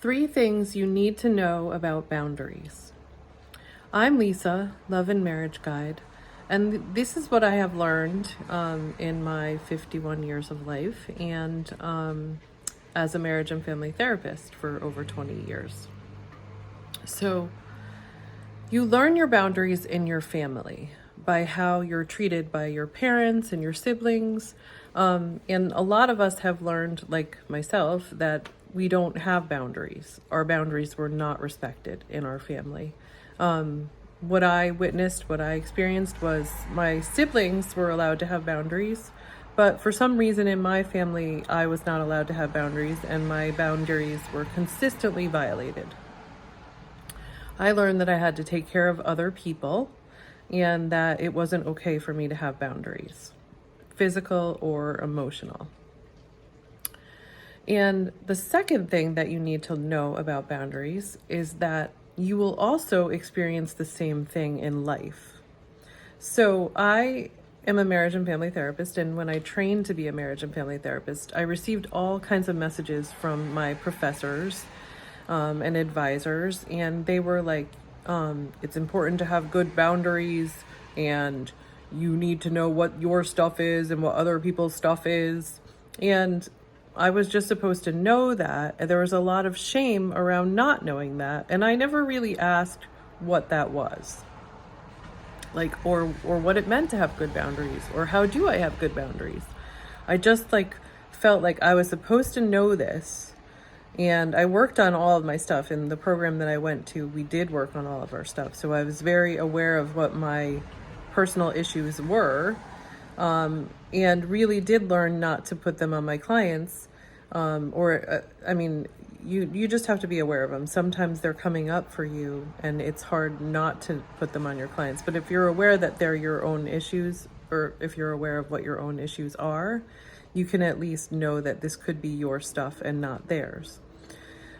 3 things you need to know about boundaries. I'm Lisa, Love and Marriage Guide, and this is what I have learned in my 51 years of life and as a marriage and family therapist for over 20 years. So, you learn your boundaries in your family by how you're treated by your parents and your siblings. And a lot of us have learned, like myself, that we don't have boundaries. Our boundaries were not respected in our family. What I witnessed, what I experienced was my siblings were allowed to have boundaries, but for some reason in my family, I was not allowed to have boundaries, and my boundaries were consistently violated. I learned that I had to take care of other people and that it wasn't okay for me to have boundaries, physical or emotional. And the second thing that you need to know about boundaries is that you will also experience the same thing in life. So I am a marriage and family therapist, and when I trained to be a marriage and family therapist, I received all kinds of messages from my professors and advisors, and they were like, it's important to have good boundaries, and you need to know what your stuff is and what other people's stuff is. And I was just supposed to know that. And there was a lot of shame around not knowing that, and I never really asked what that was. Like, or what it meant to have good boundaries, or how do I have good boundaries? I just felt like I was supposed to know this. And I worked on all of my stuff in the program that I went to. We did work on all of our stuff. So I was very aware of what my personal issues were, and really did learn not to put them on my clients. You just have to be aware of them. Sometimes they're coming up for you and it's hard not to put them on your clients. But if you're aware that they're your own issues, or if you're aware of what your own issues are, you can at least know that this could be your stuff and not theirs.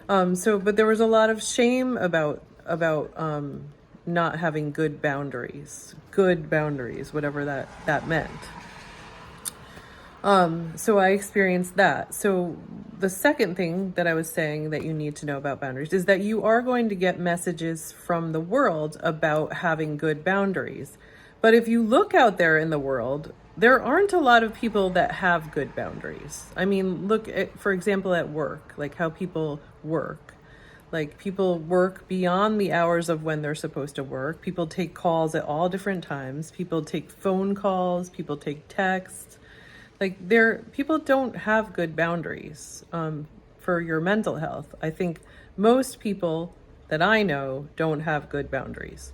But there was a lot of shame about not having good boundaries, whatever that meant. So I experienced that. So the second thing that I was saying that you need to know about boundaries is that you are going to get messages from the world about having good boundaries. But if you look out there in the world, there aren't a lot of people that have good boundaries. I mean, look at, for example, at work, like how people work. Like, people work beyond the hours of when they're supposed to work. People take calls at all different times. People take phone calls. People take texts. People don't have good boundaries for your mental health. I think most people that I know don't have good boundaries.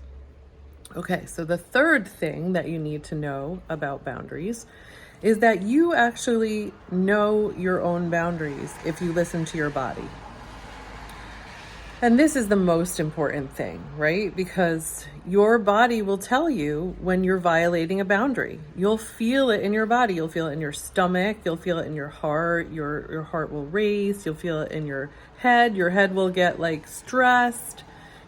Okay, so the third thing that you need to know about boundaries is that you actually know your own boundaries if you listen to your body. And this is the most important thing, right? Because your body will tell you when you're violating a boundary. You'll feel it in your body. You'll feel it in your stomach. You'll feel it in your heart. Your heart will race. You'll feel it in your head. Your head will get stressed.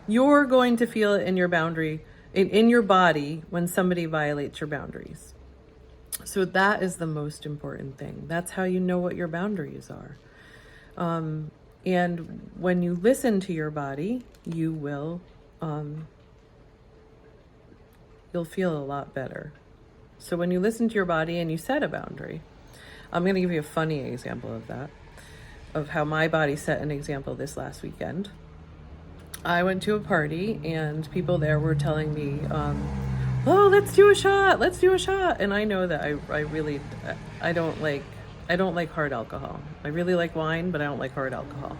You're going to feel it in your boundary, in your body, when somebody violates your boundaries. So that is the most important thing. That's how you know what your boundaries are. And when you listen to your body, you will, you'll feel a lot better. So when you listen to your body and you set a boundary, I'm going to give you a funny example of that, of how my body set an example this last weekend. I went to a party and people there were telling me, oh, let's do a shot. And I know that I don't like hard alcohol. I really like wine, but I don't like hard alcohol.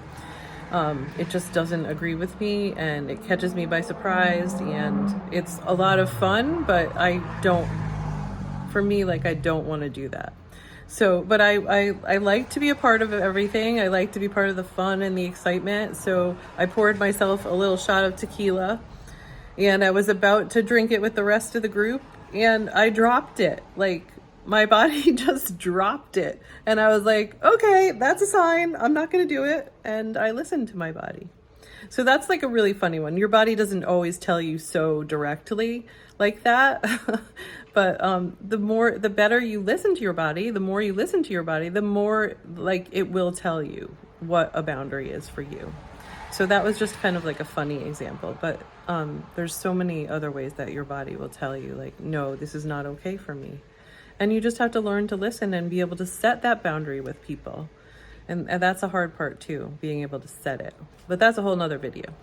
It just doesn't agree with me, and it catches me by surprise, and it's a lot of fun, but I don't want to do that. So, but I like to be a part of everything. I like to be part of the fun and the excitement. So I poured myself a little shot of tequila, and I was about to drink it with the rest of the group, and I dropped it. My body just dropped it. And I was like, okay, that's a sign. I'm not going to do it. And I listened to my body. So that's a really funny one. Your body doesn't always tell you so directly like that. But the better you listen to your body, the more it will tell you what a boundary is for you. So that was just kind of like a funny example, but there's so many other ways that your body will tell you, like, no, this is not okay for me. And you just have to learn to listen and be able to set that boundary with people. And that's a hard part too, being able to set it. But that's a whole nother video.